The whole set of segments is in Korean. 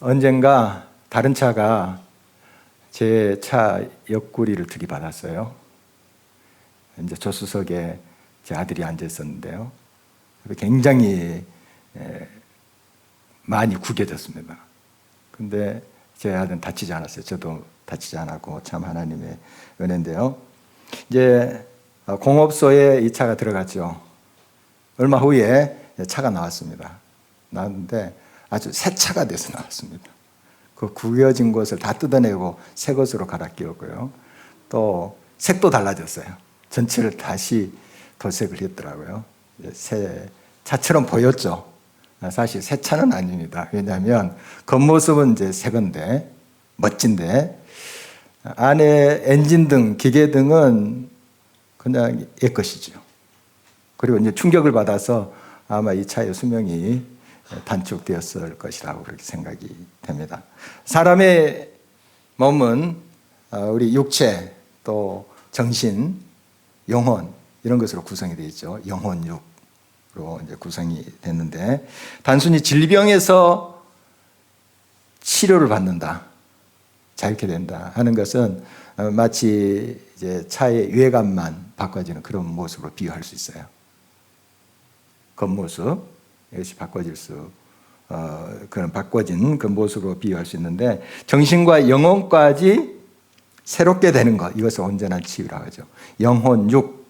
언젠가 다른 차가 제 차 옆구리를 들이받았어요. 이제 조수석에 제 아들이 앉아 있었는데요. 굉장히 많이 구겨졌습니다. 근데 제 아들은 다치지 않았어요. 저도 다치지 않았고 참 하나님의 은혜인데요. 이제 공업소에 이 차가 들어갔죠. 얼마 후에 차가 나왔습니다. 나왔는데 아주 새 차가 돼서 나왔습니다. 그 구겨진 것을 다 뜯어내고 새 것으로 갈아 끼웠고요. 또 색도 달라졌어요. 전체를 다시 도색을 했더라고요. 새 차처럼 보였죠. 사실 새 차는 아닙니다. 왜냐하면 겉모습은 이제 새 건데 멋진데 안에 엔진등, 기계등은 그냥 옛 것이죠. 그리고 이제 충격을 받아서 아마 이 차의 수명이 단축되었을 것이라고 그렇게 생각이 됩니다. 사람의 몸은 우리 육체, 또 정신, 영혼 이런 것으로 구성이 되어 있죠. 영혼육으로 이제 구성이 됐는데 단순히 질병에서 치료를 받는다, 자유케 된다 하는 것은 마치 이제 차의 외관만 바꿔지는 그런 모습으로 비유할 수 있어요. 겉모습 이것이 바꿔질 수 그런 바꿔진 그 모습으로 비유할 수 있는데 정신과 영혼까지 새롭게 되는 것, 이것을 온전한 치유라고 하죠. 영혼, 육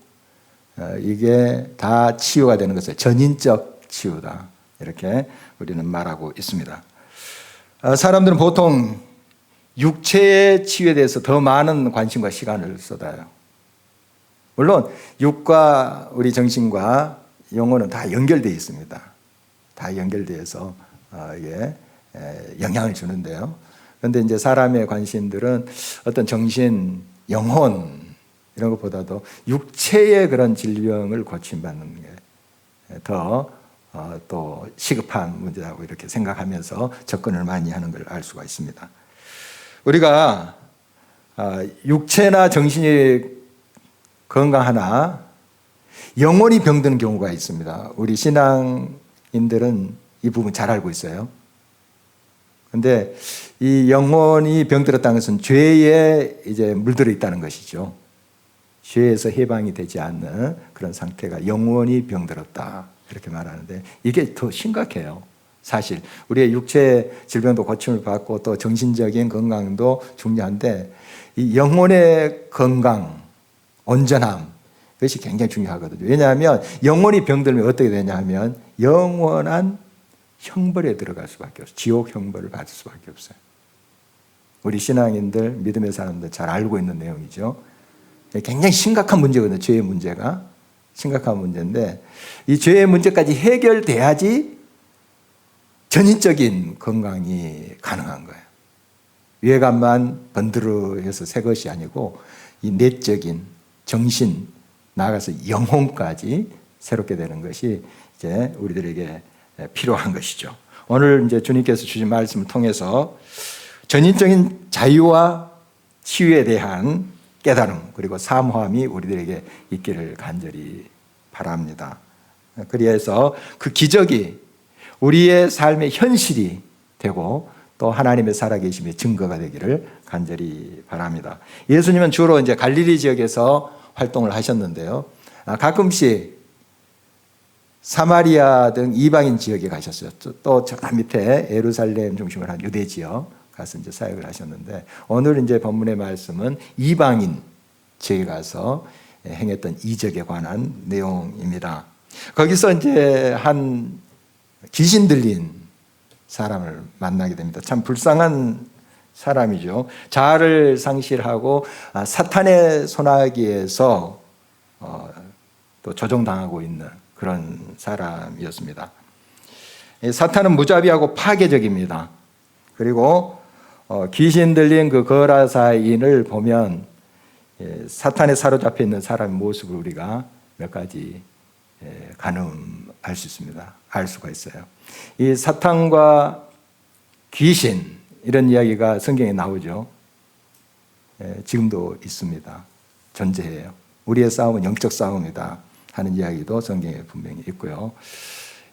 이게 다 치유가 되는 것을 전인적 치유다 이렇게 우리는 말하고 있습니다. 사람들은 보통 육체의 치유에 대해서 더 많은 관심과 시간을 쏟아요. 물론 육과 우리 정신과 영혼은 다 연결되어 있습니다. 다 연결되어서 이게 영향을 주는데요. 그런데 이제 사람의 관심들은 어떤 정신, 영혼 이런 것보다도 육체의 그런 질병을 고침받는 게 더 또 시급한 문제라고 이렇게 생각하면서 접근을 많이 하는 걸 알 수가 있습니다. 우리가 육체나 정신이 건강하나 영혼이 병드는 경우가 있습니다. 우리 신앙인들은 이 부분 잘 알고 있어요. 그런데 이 영혼이 병들었다는 것은 죄에 이제 물들어 있다는 것이죠. 죄에서 해방이 되지 않는 그런 상태가 영혼이 병들었다 이렇게 말하는데 이게 더 심각해요. 사실 우리의 육체 질병도 고침을 받고 또 정신적인 건강도 중요한데 이 영혼의 건강, 온전함 그것이 굉장히 중요하거든요. 왜냐하면 영혼이 병들면 어떻게 되냐 하면 영원한 형벌에 들어갈 수밖에 없어요. 지옥 형벌을 받을 수밖에 없어요. 우리 신앙인들, 믿음의 사람들 잘 알고 있는 내용이죠. 굉장히 심각한 문제거든요. 죄의 문제가 심각한 문제인데 이 죄의 문제까지 해결돼야지 전인적인 건강이 가능한 거예요. 외관만 번드르해서 새 것이 아니고 이 내적인 정신, 나아가서 영혼까지 새롭게 되는 것이 이제 우리들에게 필요한 것이죠. 오늘 이제 주님께서 주신 말씀을 통해서 전인적인 자유와 치유에 대한 깨달음 그리고 사모함이 우리들에게 있기를 간절히 바랍니다. 그래서 그 기적이 우리의 삶의 현실이 되고 또 하나님의 살아계심의 증거가 되기를 간절히 바랍니다. 예수님은 주로 이제 갈릴리 지역에서 활동을 하셨는데요. 가끔씩 사마리아 등 이방인 지역에 가셨어요. 또 저 밑에 예루살렘 중심으로 한 유대 지역 가서 이제 사역을 하셨는데 오늘 이제 본문의 말씀은 이방인 지역에 가서 행했던 이적에 관한 내용입니다. 거기서 이제 한 귀신 들린 사람을 만나게 됩니다. 참 불쌍한 사람이죠. 자아를 상실하고 사탄의 손아귀에서 또 조종당하고 있는 그런 사람이었습니다. 사탄은 무자비하고 파괴적입니다. 그리고 귀신 들린 그 거라사인을 보면 사탄에 사로잡혀 있는 사람의 모습을 우리가 몇 가지 가늠할 수 있습니다. 알 수가 있어요. 이 사탄과 귀신 이런 이야기가 성경에 나오죠. 지금도 있습니다. 존재해요. 우리의 싸움은 영적 싸움이다 하는 이야기도 성경에 분명히 있고요.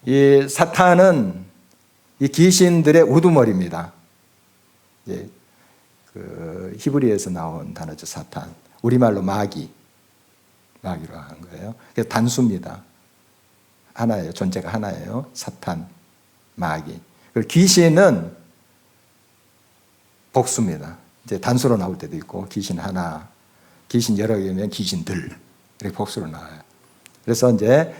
이 사탄은 이 귀신들의 우두머리입니다. 이제 그 히브리에서 나온 단어죠. 사탄. 우리말로 마귀로 한 거예요. 그래서 단수입니다. 하나예요. 존재가 하나예요. 사탄, 마귀. 그리고 귀신은 복수입니다. 이제 단수로 나올 때도 있고 귀신 하나, 귀신 여러 개면 귀신들 이렇게 복수로 나와요. 그래서 이제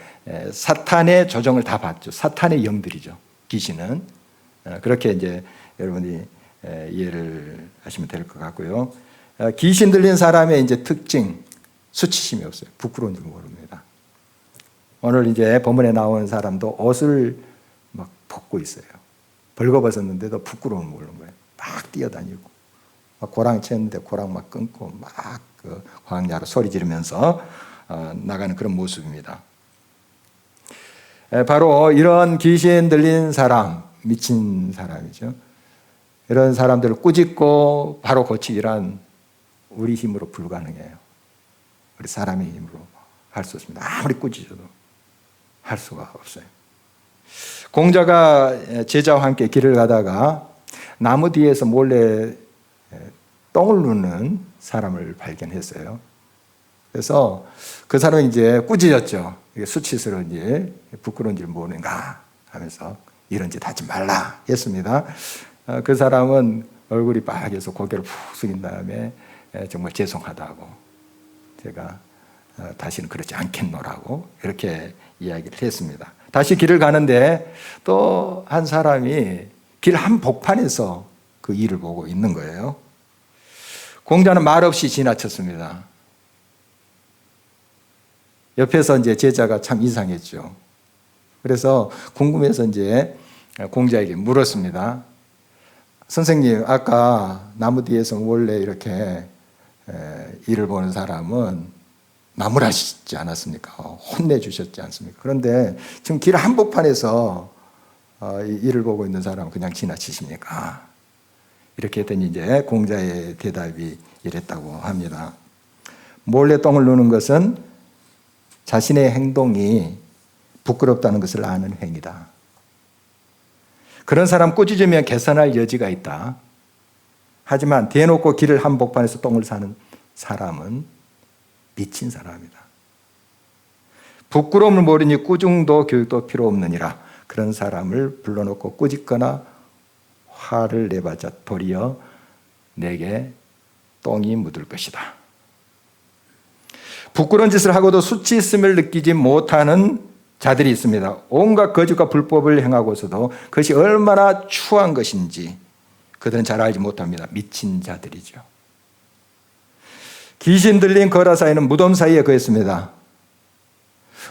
사탄의 조정을 다 받죠. 사탄의 영들이죠. 귀신은 그렇게 이제 여러분이 이해를 하시면 될 것 같고요. 귀신 들린 사람의 이제 특징, 수치심이 없어요. 부끄러운 줄 모릅니다. 오늘 이제 본문에 나온 사람도 옷을 막 벗고 있어요. 벌거벗었는데도 부끄러움을 모르는 거예요. 막 뛰어다니고, 막 고랑 쳤는데 고랑 막 끊고 막 그 광야로 소리 지르면서 나가는 그런 모습입니다. 바로 이런 귀신 들린 사람, 미친 사람이죠. 이런 사람들을 꾸짖고 바로 고치기란 우리 힘으로 불가능해요. 우리 사람의 힘으로 할 수 없습니다. 아무리 꾸짖어도 할 수가 없어요. 공자가 제자와 함께 길을 가다가 나무 뒤에서 몰래 똥을 누는 사람을 발견했어요. 그래서 그 사람은 이제 꾸짖었죠. 이게 수치스러운지 부끄러운지 모르는가 하면서 이런 짓 하지 말라 했습니다. 그 사람은 얼굴이 빨개서 고개를 푹 숙인 다음에 정말 죄송하다고, 제가 다시는 그러지 않겠노라고 이렇게 이야기를 했습니다. 다시 길을 가는데 또 한 사람이 길 한복판에서 그 일을 보고 있는 거예요. 공자는 말없이 지나쳤습니다. 옆에서 이제 제자가 참 이상했죠. 그래서 궁금해서 이제 공자에게 물었습니다. 선생님, 아까 나무 뒤에서 원래 이렇게 일을 보는 사람은 나무라시지 않았습니까? 혼내주셨지 않습니까? 그런데 지금 길 한복판에서 일을 보고 있는 사람은 그냥 지나치십니까? 이렇게 했더니 이제 공자의 대답이 이랬다고 합니다. 몰래 똥을 누는 것은 자신의 행동이 부끄럽다는 것을 아는 행위다. 그런 사람 꾸짖으면 개선할 여지가 있다. 하지만 대놓고 길을 한복판에서 똥을 싸는 사람은 미친 사람이다. 부끄러움을 모르니 꾸중도 교육도 필요 없느니라. 그런 사람을 불러놓고 꾸짖거나 화를 내봤자 도리어 내게 똥이 묻을 것이다. 부끄러운 짓을 하고도 수치심을 느끼지 못하는 자들이 있습니다. 온갖 거짓과 불법을 행하고서도 그것이 얼마나 추한 것인지 그들은 잘 알지 못합니다. 미친 자들이죠. 귀신 들린 거라사이는 무덤 사이에 거했습니다.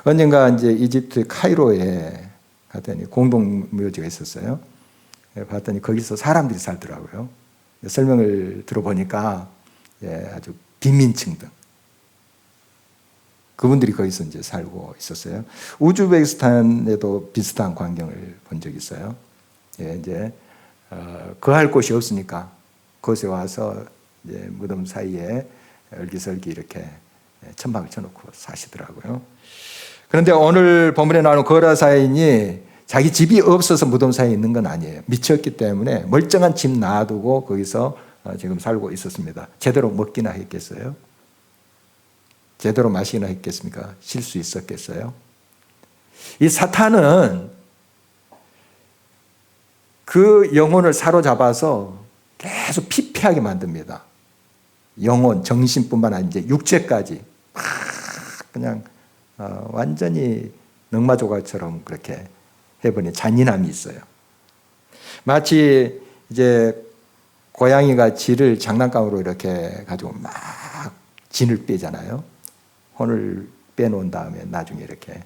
언젠가 이제 이집트 카이로에 갔더니 공동묘지가 있었어요. 봤더니 거기서 사람들이 살더라고요. 설명을 들어보니까 아주 빈민층 등 그분들이 거기서 이제 살고 있었어요. 우즈베키스탄에도 비슷한 광경을 본 적이 있어요. 이제 거할 곳이 없으니까 그곳에 와서 이제 무덤 사이에 얼기설기 이렇게 천막을 쳐놓고 사시더라고요. 그런데 오늘 본문에 나오는 거라사인이 자기 집이 없어서 무덤 사이에 있는 건 아니에요. 미쳤기 때문에 멀쩡한 집 놔두고 거기서 지금 살고 있었습니다. 제대로 먹기나 했겠어요? 제대로 마시기나 했겠습니까? 쉴 수 있었겠어요? 이 사탄은 그 영혼을 사로잡아서 계속 피폐하게 만듭니다. 영혼, 정신뿐만 아니라 이제 육체까지 막 그냥 완전히 넝마조각처럼 그렇게 해버린 잔인함이 있어요. 마치 이제 고양이가 쥐를 장난감으로 이렇게 가지고 막 진을 빼잖아요. 혼을 빼놓은 다음에 나중에 이렇게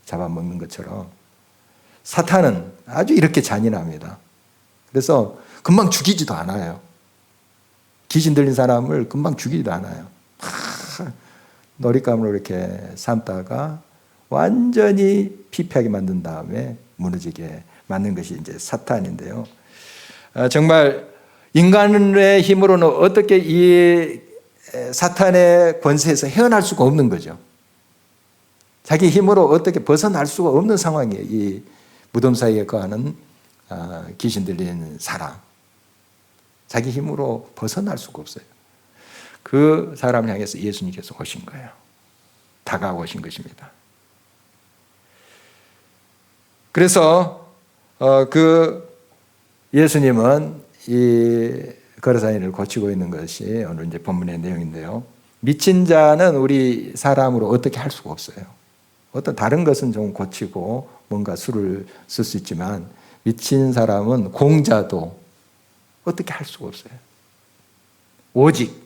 잡아먹는 것처럼 사탄은 아주 이렇게 잔인합니다. 그래서 금방 죽이지도 않아요. 귀신 들린 사람을 금방 죽이지도 않아요. 놀잇감으로 이렇게 삼다가 완전히 피폐하게 만든 다음에 무너지게 만든 것이 이제 사탄인데요. 정말 인간의 힘으로는 어떻게 이 사탄의 권세에서 헤어날 수가 없는 거죠. 자기 힘으로 어떻게 벗어날 수가 없는 상황이에요. 이 무덤 사이에 거하는 귀신 들린 사람. 자기 힘으로 벗어날 수가 없어요. 그 사람을 향해서 예수님께서 오신 거예요. 다가오신 것입니다. 그래서 그 예수님은 이 거라사인을 고치고 있는 것이 오늘 이제 본문의 내용인데요. 미친 자는 우리 사람으로 어떻게 할 수가 없어요. 어떤 다른 것은 좀 고치고 뭔가 수를 쓸 수 있지만 미친 사람은 공자도 어떻게 할 수가 없어요. 오직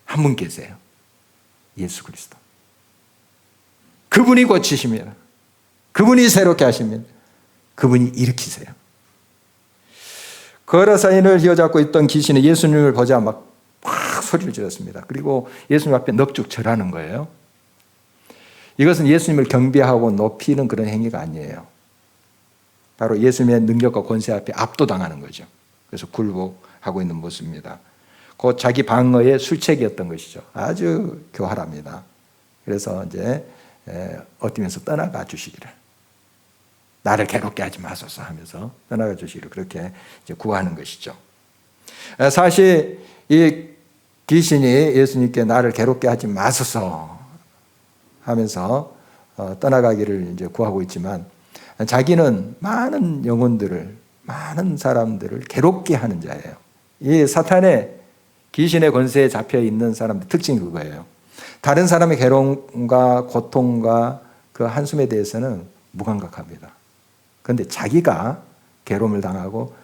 한 분 계세요. 예수 그리스도. 그분이 고치십니다. 그분이 새롭게 하십니다. 그분이 일으키세요. 거라사인을 휘어잡고 있던 귀신이 예수님을 보자 막 소리를 질렀습니다. 그리고 예수님 앞에 넋죽 절하는 거예요. 이것은 예수님을 경배하고 높이는 그런 행위가 아니에요. 바로 예수님의 능력과 권세 앞에 압도당하는 거죠. 그래서 굴복하고 있는 모습입니다. 곧 자기 방어의 술책이었던 것이죠. 아주 교활합니다. 그래서 이제 어디면서 떠나가 주시기를, 나를 괴롭게 하지 마소서 하면서 떠나가 주시기를 그렇게 이제 구하는 것이죠. 사실 이 귀신이 예수님께 나를 괴롭게 하지 마소서 하면서 떠나가기를 이제 구하고 있지만 자기는 많은 영혼들을, 많은 사람들을 괴롭게 하는 자예요. 이 사탄의 귀신의 권세에 잡혀 있는 사람들 특징이 그거예요. 다른 사람의 괴로움과 고통과 그 한숨에 대해서는 무감각합니다. 그런데 자기가 괴로움을 당하고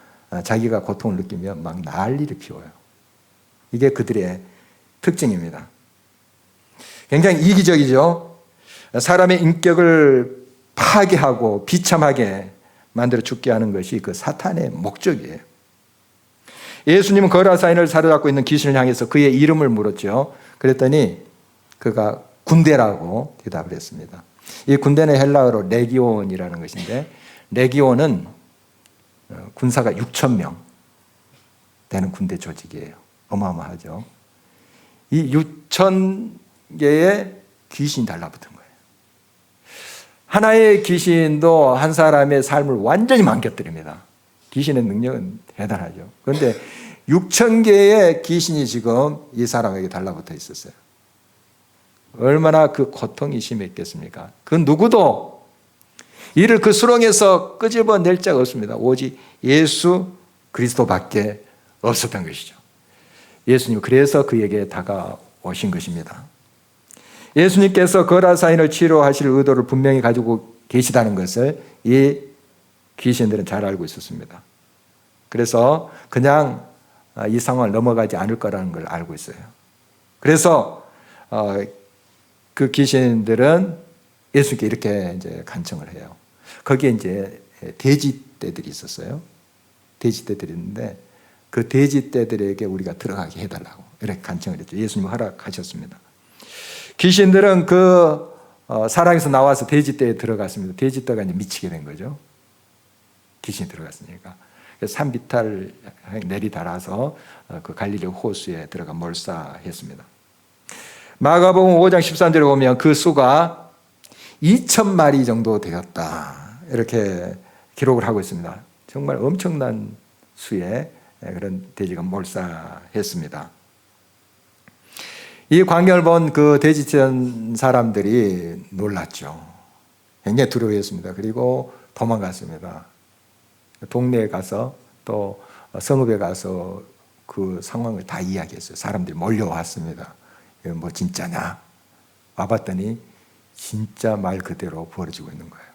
자기가 고통을 느끼면 막 난리를 피워요. 이게 그들의 특징입니다. 굉장히 이기적이죠. 사람의 인격을 파괴하고 비참하게 만들어 죽게 하는 것이 그 사탄의 목적이에요. 예수님은 거라사인을 사로잡고 있는 귀신을 향해서 그의 이름을 물었죠. 그랬더니 그가 군대라고 대답을 했습니다. 이 군대는 헬라어로 레기온이라는 것인데, 레기온은 군사가 6,000명 되는 군대 조직이에요. 어마어마하죠. 이 6,000개의 귀신이 달라붙은 거예요. 하나의 귀신도 한 사람의 삶을 완전히 망가뜨립니다. 귀신의 능력은 대단하죠. 그런데 6,000개의 귀신이 지금 이 사람에게 달라붙어 있었어요. 얼마나 그 고통이 심했겠습니까? 그 누구도 이를 그 수렁에서 끄집어낼 자가 없습니다. 오직 예수 그리스도밖에 없었던 것이죠. 예수님 그래서 그에게 다가오신 것입니다. 예수님께서 거라사인을 치료하실 의도를 분명히 가지고 계시다는 것을 이 귀신들은 잘 알고 있었습니다. 그래서 그냥 이 상황을 넘어가지 않을 거라는 걸 알고 있어요. 그래서 그 귀신들은 예수님께 이렇게 이제 간청을 해요. 거기에 이제 돼지떼들이 있었어요. 돼지떼들이 있는데 그 돼지떼들에게 우리가 들어가게 해달라고 이렇게 간청을 했죠. 예수님 허락하셨습니다. 귀신들은 그 사랑에서 나와서 돼지떼에 들어갔습니다. 돼지떼가 이제 미치게 된 거죠. 귀신이 들어갔으니까. 산비탈 내리달아서 그 갈릴리 호수에 들어가 몰사했습니다. 마가복음 5장 13절에 보면 그 수가 2,000마리 정도 되었다, 이렇게 기록을 하고 있습니다. 정말 엄청난 수의 그런 돼지가 몰사했습니다. 이 광경을 본 그 돼지치던 사람들이 놀랐죠. 굉장히 두려워했습니다. 그리고 도망갔습니다. 동네에 가서 또 성읍에 가서 그 상황을 다 이야기했어요. 사람들이 몰려왔습니다. 뭐 진짜냐? 와봤더니 진짜 말 그대로 벌어지고 있는 거예요.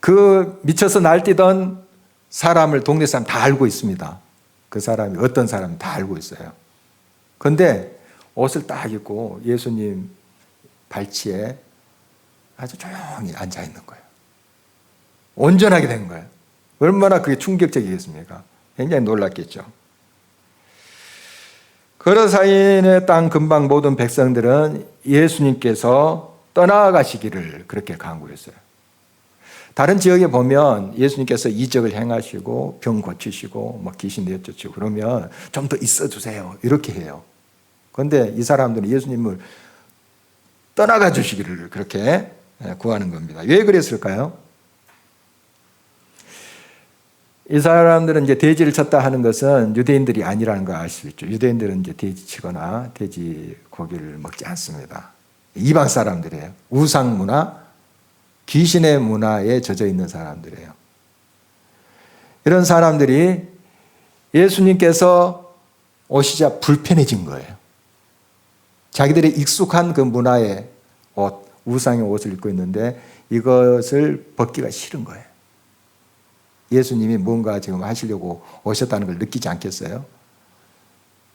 그 미쳐서 날뛰던 사람을 동네 사람 다 알고 있습니다. 그 사람이 어떤 사람은 다 알고 있어요. 그런데 옷을 딱 입고 예수님 발치에 아주 조용히 앉아 있는 거예요. 온전하게 된 거예요. 얼마나 그게 충격적이겠습니까? 굉장히 놀랐겠죠. 거라사인의 땅 근방 모든 백성들은 예수님께서 떠나가시기를 그렇게 간구했어요. 다른 지역에 보면 예수님께서 이적을 행하시고 병 고치시고 막 귀신 내쫓으시고 그러면 좀 더 있어 주세요, 이렇게 해요. 그런데 이 사람들은 예수님을 떠나가 주시기를 그렇게 구하는 겁니다. 왜 그랬을까요? 이 사람들은 이제 돼지를 쳤다 하는 것은 유대인들이 아니라는 걸 알 수 있죠. 유대인들은 이제 돼지 치거나 돼지 고기를 먹지 않습니다. 이방 사람들이에요. 우상 문화, 귀신의 문화에 젖어 있는 사람들이에요. 이런 사람들이 예수님께서 오시자 불편해진 거예요. 자기들의 익숙한 그 문화의 옷, 우상의 옷을 입고 있는데 이것을 벗기가 싫은 거예요. 예수님이 뭔가 지금 하시려고 오셨다는 걸 느끼지 않겠어요?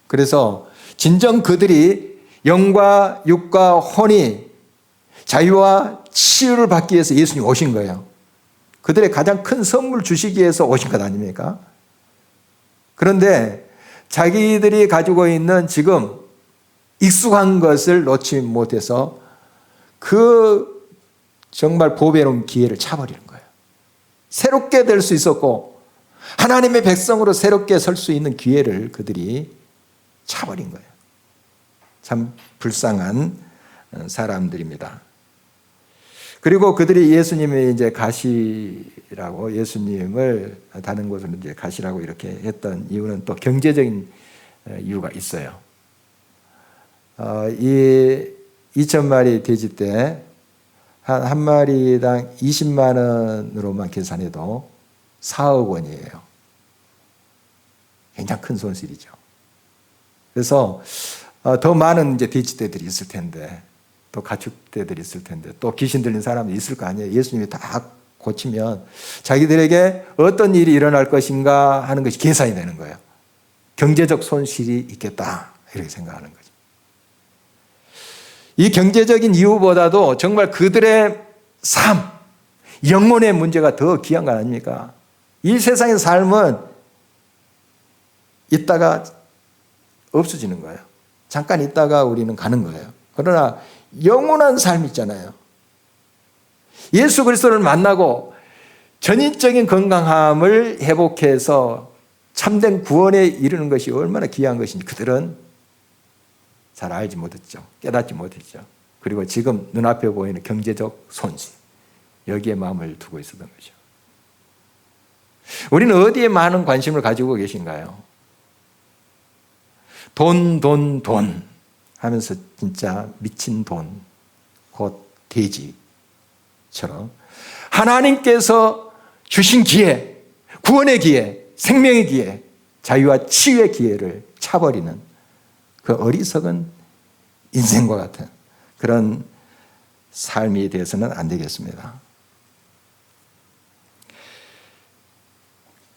그래서 진정 그들이 영과 육과 혼이 자유와 치유를 받기 위해서 예수님이 오신 거예요. 그들의 가장 큰 선물 주시기 위해서 오신 것 아닙니까? 그런데 자기들이 가지고 있는 지금 익숙한 것을 놓지 못해서 그 정말 보배로운 기회를 차버리는 거예요. 새롭게 될 수 있었고 하나님의 백성으로 새롭게 설 수 있는 기회를 그들이 차버린 거예요. 참 불쌍한 사람들입니다. 그리고 그들이 예수님이 이제 가시라고, 예수님을 다른 곳으로 이제 가시라고 이렇게 했던 이유는 또 경제적인 이유가 있어요. 이 2,000마리 돼지 때 한 마리당 20만 원으로만 계산해도 4억 원이에요. 굉장히 큰 손실이죠. 그래서 더 많은 이제 돼지떼들이 있을 텐데, 또 가축떼들이 있을 텐데, 또 귀신 들린 사람이 있을 거 아니에요. 예수님이 다 고치면 자기들에게 어떤 일이 일어날 것인가 하는 것이 계산이 되는 거예요. 경제적 손실이 있겠다 이렇게 생각하는 거죠. 이 경제적인 이유보다도 정말 그들의 삶, 영혼의 문제가 더 귀한 거 아닙니까? 이 세상의 삶은 있다가 없어지는 거예요. 잠깐 있다가 우리는 가는 거예요. 그러나 영원한 삶이 있잖아요. 예수 그리스도를 만나고 전인적인 건강함을 회복해서 참된 구원에 이르는 것이 얼마나 귀한 것인지 그들은 잘 알지 못했죠. 깨닫지 못했죠. 그리고 지금 눈앞에 보이는 경제적 손실, 여기에 마음을 두고 있었던 거죠. 우리는 어디에 많은 관심을 가지고 계신가요? 돈 하면서 진짜 미친 돈, 곧 돼지처럼 하나님께서 주신 기회, 구원의 기회, 생명의 기회, 자유와 치유의 기회를 차버리는 그 어리석은 인생과 같은 그런 삶이 되어서는 안 되겠습니다.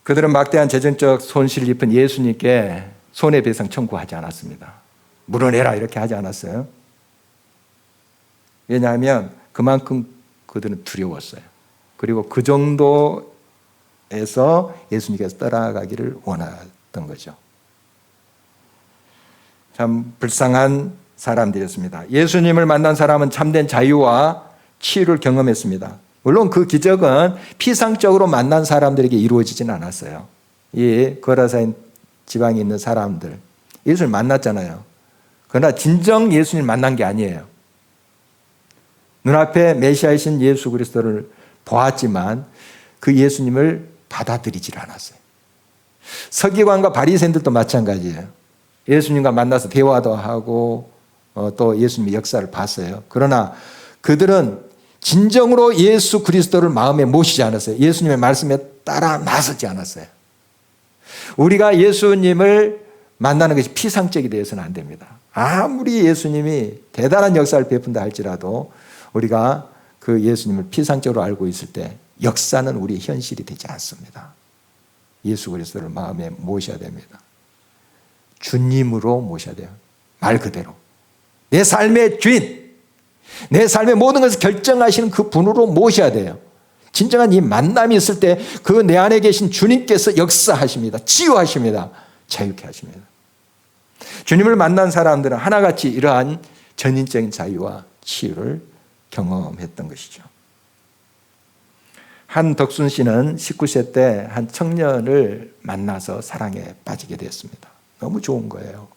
그들은 막대한 재정적 손실을 입은 예수님께 손해배상 청구하지 않았습니다. 물어내라 이렇게 하지 않았어요. 왜냐하면 그만큼 그들은 두려웠어요. 그리고 그 정도에서 예수님께서 떠나가기를 원했던 거죠. 참 불쌍한 사람들이었습니다. 예수님을 만난 사람은 참된 자유와 치유를 경험했습니다. 물론 그 기적은 피상적으로 만난 사람들에게 이루어지지는 않았어요. 이 거라사인 지방에 있는 사람들, 예수를 만났잖아요. 그러나 진정 예수님을 만난 게 아니에요. 눈앞에 메시아이신 예수 그리스도를 보았지만 그 예수님을 받아들이질 않았어요. 서기관과 바리새인들도 마찬가지예요. 예수님과 만나서 대화도 하고 또 예수님의 역사를 봤어요. 그러나 그들은 진정으로 예수 그리스도를 마음에 모시지 않았어요. 예수님의 말씀에 따라 나서지 않았어요. 우리가 예수님을 만나는 것이 피상적이 되어서는 안 됩니다. 아무리 예수님이 대단한 역사를 베푼다 할지라도 우리가 그 예수님을 피상적으로 알고 있을 때 역사는 우리의 현실이 되지 않습니다. 예수 그리스도를 마음에 모셔야 됩니다. 주님으로 모셔야 돼요. 말 그대로. 내 삶의 주인, 내 삶의 모든 것을 결정하시는 그 분으로 모셔야 돼요. 진정한 이 만남이 있을 때 그 내 안에 계신 주님께서 역사하십니다. 치유하십니다. 자유케 하십니다. 주님을 만난 사람들은 하나같이 이러한 전인적인 자유와 치유를 경험했던 것이죠. 한덕순 씨는 19세 때 한 청년을 만나서 사랑에 빠지게 됐습니다. 너무 좋은 거예요.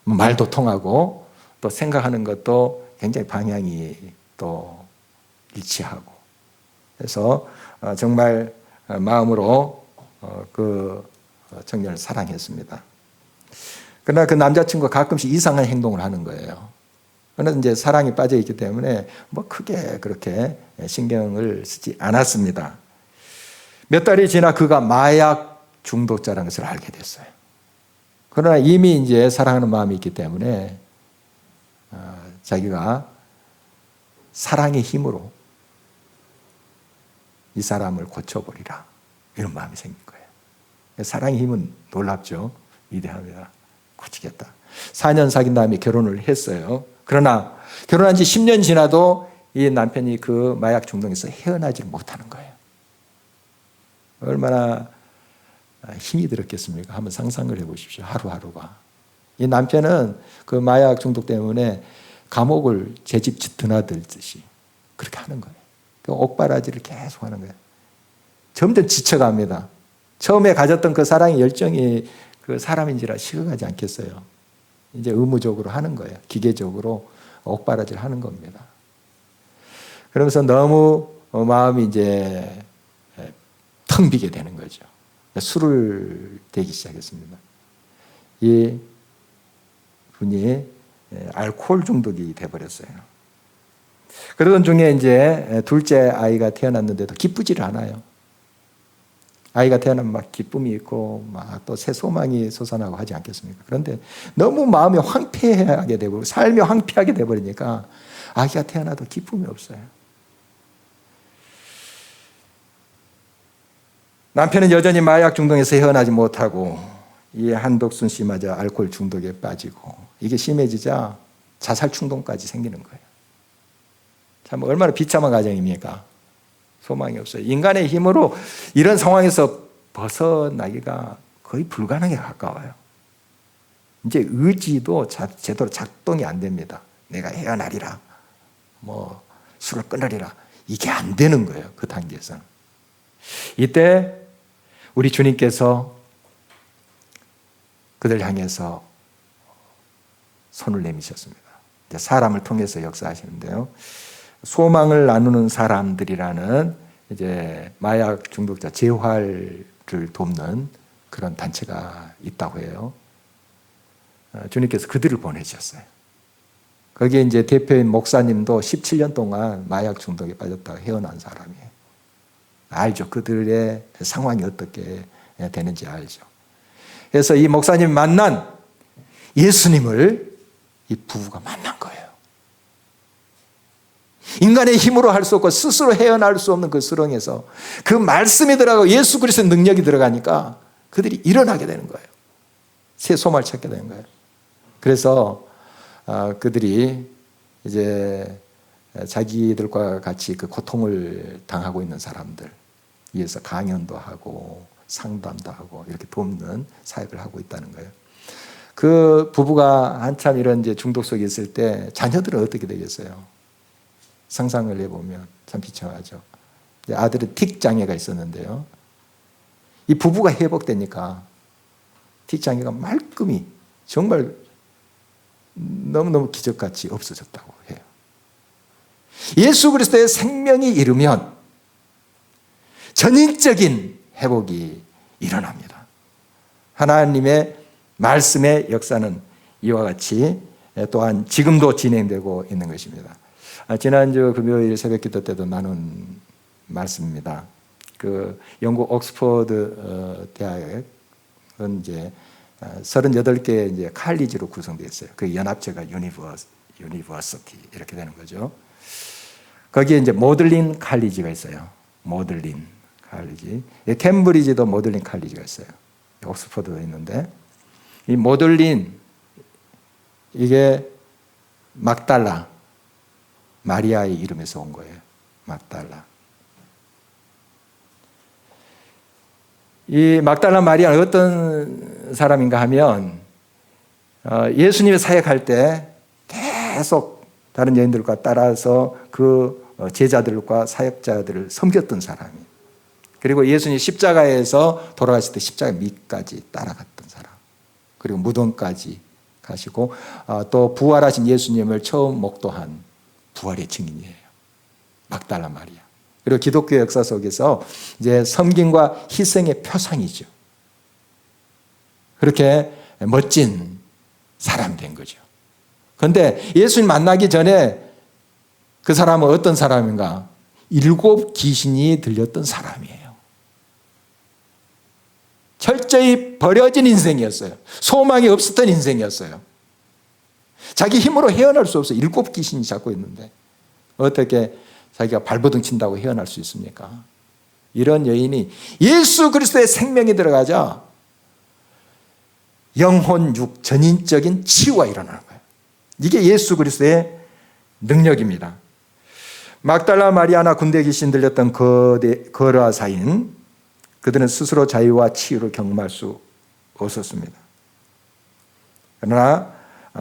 말도 통하고 또 생각하는 것도 굉장히 방향이 또 일치하고. 그래서 정말 마음으로 그 청년을 사랑했습니다. 그러나 그 남자친구가 가끔씩 이상한 행동을 하는 거예요. 그러나 이제 사랑이 빠져 있기 때문에 뭐 크게 그렇게 신경을 쓰지 않았습니다. 몇 달이 지나 그가 마약 중독자라는 것을 알게 됐어요. 그러나 이미 이제 사랑하는 마음이 있기 때문에 자기가 사랑의 힘으로 이 사람을 고쳐버리라, 이런 마음이 생긴 거예요. 사랑의 힘은 놀랍죠. 위대합니다. 고치겠다. 4년 사귄 다음에 결혼을 했어요. 그러나 결혼한 지 10년 지나도 이 남편이 그 마약 중독에서 헤어나지 못하는 거예요. 얼마나 힘이 들었겠습니까? 한번 상상을 해보십시오. 하루하루가. 이 남편은 그 마약 중독 때문에 감옥을 제 집 드나들듯이 그렇게 하는 거예요. 그 옥바라지를 계속 하는 거예요. 점점 지쳐갑니다. 처음에 가졌던 그 사랑의 열정이 그 사람인지라 식어가지 않겠어요. 이제 의무적으로 하는 거예요. 기계적으로 옥바라지를 하는 겁니다. 그러면서 너무 마음이 이제 텅 비게 되는 거죠. 술을 대기 시작했습니다. 이 분이 알코올 중독이 돼버렸어요. 그러던 중에 이제 둘째 아이가 태어났는데도 기쁘지를 않아요. 아이가 태어나면 막 기쁨이 있고 막 또 새 소망이 솟아나고 하지 않겠습니까? 그런데 너무 마음이 황폐하게 되고 삶이 황폐하게 돼버리니까 아기가 태어나도 기쁨이 없어요. 남편은 여전히 마약 중독에서 헤어나지 못하고 이 한독순 씨마저 알코올 중독에 빠지고 이게 심해지자 자살 충동까지 생기는 거예요. 참 얼마나 비참한 가정입니까? 소망이 없어요. 인간의 힘으로 이런 상황에서 벗어나기가 거의 불가능에 가까워요. 이제 의지도 제대로 작동이 안 됩니다. 내가 헤어나리라, 뭐 술을 끊으리라, 이게 안 되는 거예요. 그 단계에서는. 이때 우리 주님께서 그들 향해서 손을 내미셨습니다. 이제 사람을 통해서 역사하시는데요. 소망을 나누는 사람들이라는 이제 마약 중독자 재활을 돕는 그런 단체가 있다고 해요. 주님께서 그들을 보내주셨어요. 거기에 이제 대표인 목사님도 17년 동안 마약 중독에 빠졌다가 헤어난 사람이에요. 알죠. 그들의 상황이 어떻게 되는지 알죠. 그래서 이 목사님 만난 예수님을 이 부부가 만난 거예요. 인간의 힘으로 할 수 없고 스스로 헤어날 수 없는 그 수렁에서 그 말씀이 들어가고 예수 그리스도의 능력이 들어가니까 그들이 일어나게 되는 거예요. 새 소망을 찾게 되는 거예요. 그래서 그들이 이제 자기들과 같이 그 고통을 당하고 있는 사람들 위해서 강연도 하고 상담도 하고 이렇게 돕는 사역을 하고 있다는 거예요. 그 부부가 한참 이런 이제 중독 속에 있을 때 자녀들은 어떻게 되겠어요? 상상을 해보면 참 비참하죠. 아들은 틱 장애가 있었는데요. 이 부부가 회복되니까 틱 장애가 말끔히 정말 너무너무 기적같이 없어졌다고 해요. 예수 그리스도의 생명이 이르면 전인적인 회복이 일어납니다. 하나님의 말씀의 역사는 이와 같이 또한 지금도 진행되고 있는 것입니다. 지난주 금요일 새벽기도 때도 나눈 말씀입니다. 그 영국 옥스퍼드 대학은 이제 38개 이제 칼리지로 구성되어 있어요. 그 연합체가 유니버시티 이렇게 되는 거죠. 거기에 이제 모들린 칼리지가 있어요. 모들린 칼리지. 캠브리지도 모들린 칼리지가 있어요. 옥스퍼드에 있는데 이 모들린 이게 막달라 마리아의 이름에서 온 거예요. 막달라. 이 막달라 마리아는 어떤 사람인가 하면 예수님의 사역할 때 계속 다른 여인들과 따라서 그 제자들과 사역자들을 섬겼던 사람이에요. 그리고 예수님 십자가에서 돌아가실 때 십자가 밑까지 따라갔던 사람. 그리고 무덤까지 가시고 또 부활하신 예수님을 처음 목도한 부활의 증인이에요. 막달라 마리아. 그리고 기독교 역사 속에서 이제 섬김과 희생의 표상이죠. 그렇게 멋진 사람이 된 거죠. 그런데 예수님 만나기 전에 그 사람은 어떤 사람인가? 7 귀신이 들렸던 사람이에요. 철저히 버려진 인생이었어요. 소망이 없었던 인생이었어요. 자기 힘으로 헤어날 수 없어요. 7 귀신이 잡고 있는데 어떻게 자기가 발버둥 친다고 헤어날 수 있습니까? 이런 여인이 예수 그리스도의 생명이 들어가자 영혼, 육, 전인적인 치유가 일어나는 거예요. 이게 예수 그리스도의 능력입니다. 막달라 마리아나 군대 귀신 들렸던 거라사인, 그들은 스스로 자유와 치유를 경험할 수 없었습니다. 그러나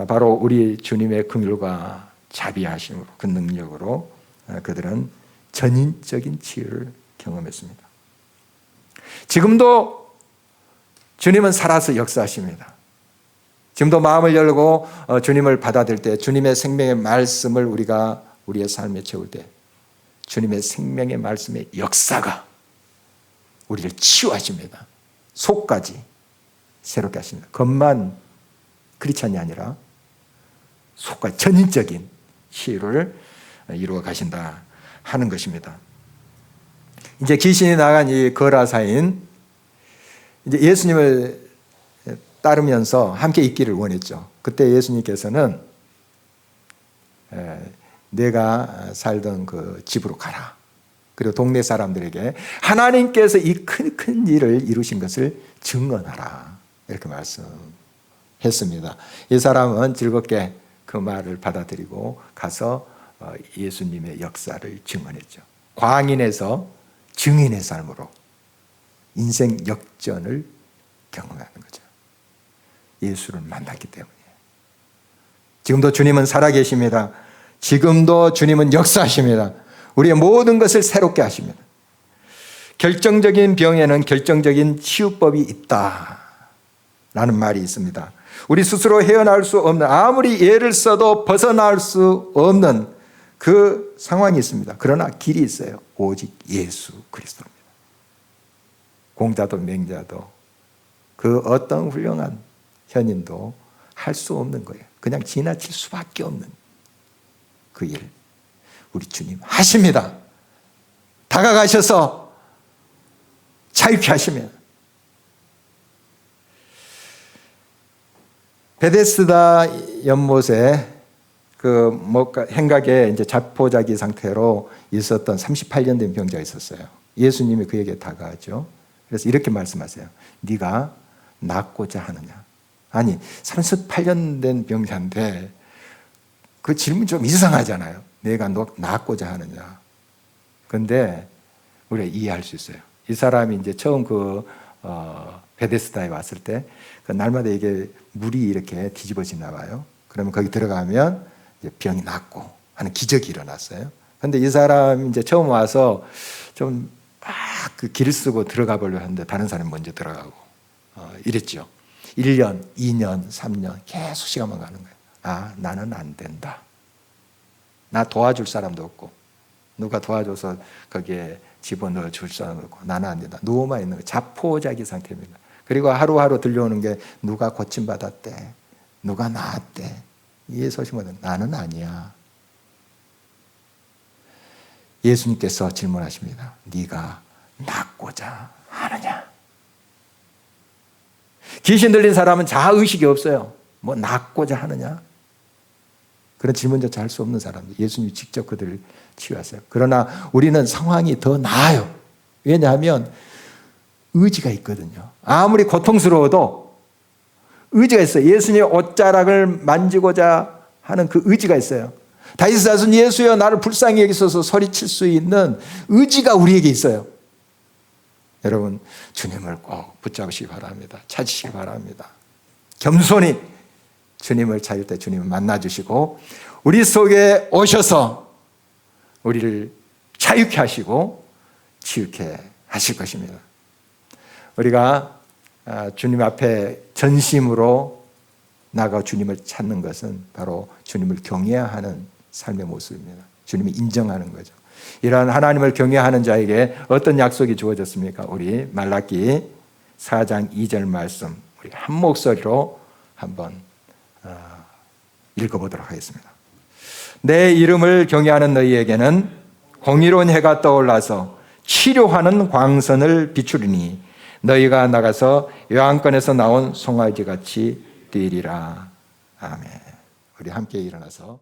바로 우리 주님의 긍휼과 자비하심으로, 그 능력으로 그들은 전인적인 치유를 경험했습니다. 지금도 주님은 살아서 역사하십니다. 지금도 마음을 열고 주님을 받아들일 때, 주님의 생명의 말씀을 우리가 우리의 삶에 채울 때 주님의 생명의 말씀의 역사가 우리를 치유하십니다. 속까지 새롭게 하십니다. 겉만 크리스찬이 아니라 속까지 전인적인 치유를 이루어 가신다 하는 것입니다. 이제 귀신이 나간 이 거라사인, 이제 예수님을 따르면서 함께 있기를 원했죠. 그때 예수님께서는 내가 살던 그 집으로 가라. 그리고 동네 사람들에게 하나님께서 이 큰 일을 이루신 것을 증언하라. 이렇게 말씀했습니다. 이 사람은 즐겁게 그 말을 받아들이고 가서 예수님의 역사를 증언했죠. 광인에서 증인의 삶으로 인생 역전을 경험하는 거죠. 예수를 만났기 때문이에요. 지금도 주님은 살아계십니다. 지금도 주님은 역사하십니다. 우리의 모든 것을 새롭게 하십니다. 결정적인 병에는 결정적인 치유법이 있다 라는 말이 있습니다. 우리 스스로 헤어나올 수 없는, 아무리 애를 써도 벗어날 수 없는 그 상황이 있습니다. 그러나 길이 있어요. 오직 예수 그리스도입니다. 공자도 맹자도 그 어떤 훌륭한 현인도 할 수 없는 거예요. 그냥 지나칠 수밖에 없는 그 일 우리 주님 하십니다. 다가가셔서 자유케 하시면. 베데스다 연못에 그 행각에 이제 자포자기 상태로 있었던 38년 된 병자가 있었어요. 예수님이 그에게 다가가죠. 그래서 이렇게 말씀하세요. 네가 낫고자 하느냐? 아니, 38년 된 병자인데 그 질문 좀 이상하잖아요. 내가 낫고자 하느냐? 그런데 우리가 이해할 수 있어요. 이 사람이 이제 처음 베데스다에 왔을 때 그 날마다 이게 물이 이렇게 뒤집어지나 봐요. 그러면 거기 들어가면 이제 병이 낫고 하는 기적이 일어났어요. 그런데 이 사람이 이제 처음 와서 좀 그 길을 쓰고 들어가 보려고 하는데 다른 사람이 먼저 들어가고 이랬죠. 1년, 2년, 3년 계속 시간만 가는 거예요. 아, 나는 안 된다. 나 도와줄 사람도 없고 누가 도와줘서 거기에 집어넣어 줄 사람도 없고 나는 안 된다. 누워만 있는 거예요. 자포자기 상태입니다. 그리고 하루하루 들려오는 게 누가 고침받았대. 누가 나았대. 이 소식은 나는 아니야. 예수님께서 질문하십니다. 네가 낫고자 하느냐? 귀신 들린 사람은 자아의식이 없어요. 뭐 낫고자 하느냐? 그런 질문조차 할 수 없는 사람들. 예수님이 직접 그들을 치유하세요. 그러나 우리는 상황이 더 나아요. 왜냐하면 의지가 있거든요. 아무리 고통스러워도 의지가 있어요. 예수님의 옷자락을 만지고자 하는 그 의지가 있어요. 다윗의 자손 예수여 나를 불쌍히 여기소서 소리칠 수 있는 의지가 우리에게 있어요. 여러분, 주님을 꼭 붙잡으시기 바랍니다. 찾으시기 바랍니다. 겸손히 주님을 찾을 때 주님을 만나주시고 우리 속에 오셔서 우리를 자유케 하시고 치유케 하실 것입니다. 우리가 주님 앞에 전심으로 나가 주님을 찾는 것은 바로 주님을 경외하는 삶의 모습입니다. 주님을 인정하는 거죠. 이러한 하나님을 경외하는 자에게 어떤 약속이 주어졌습니까? 우리 말라기 4장 2절 말씀 우리 한 목소리로 한번 읽어보도록 하겠습니다. 내 이름을 경외하는 너희에게는 공의로운 해가 떠올라서 치료하는 광선을 비추리니 너희가 나가서 요한권에서 나온 송아지같이 뛰리라. 아멘. 우리 함께 일어나서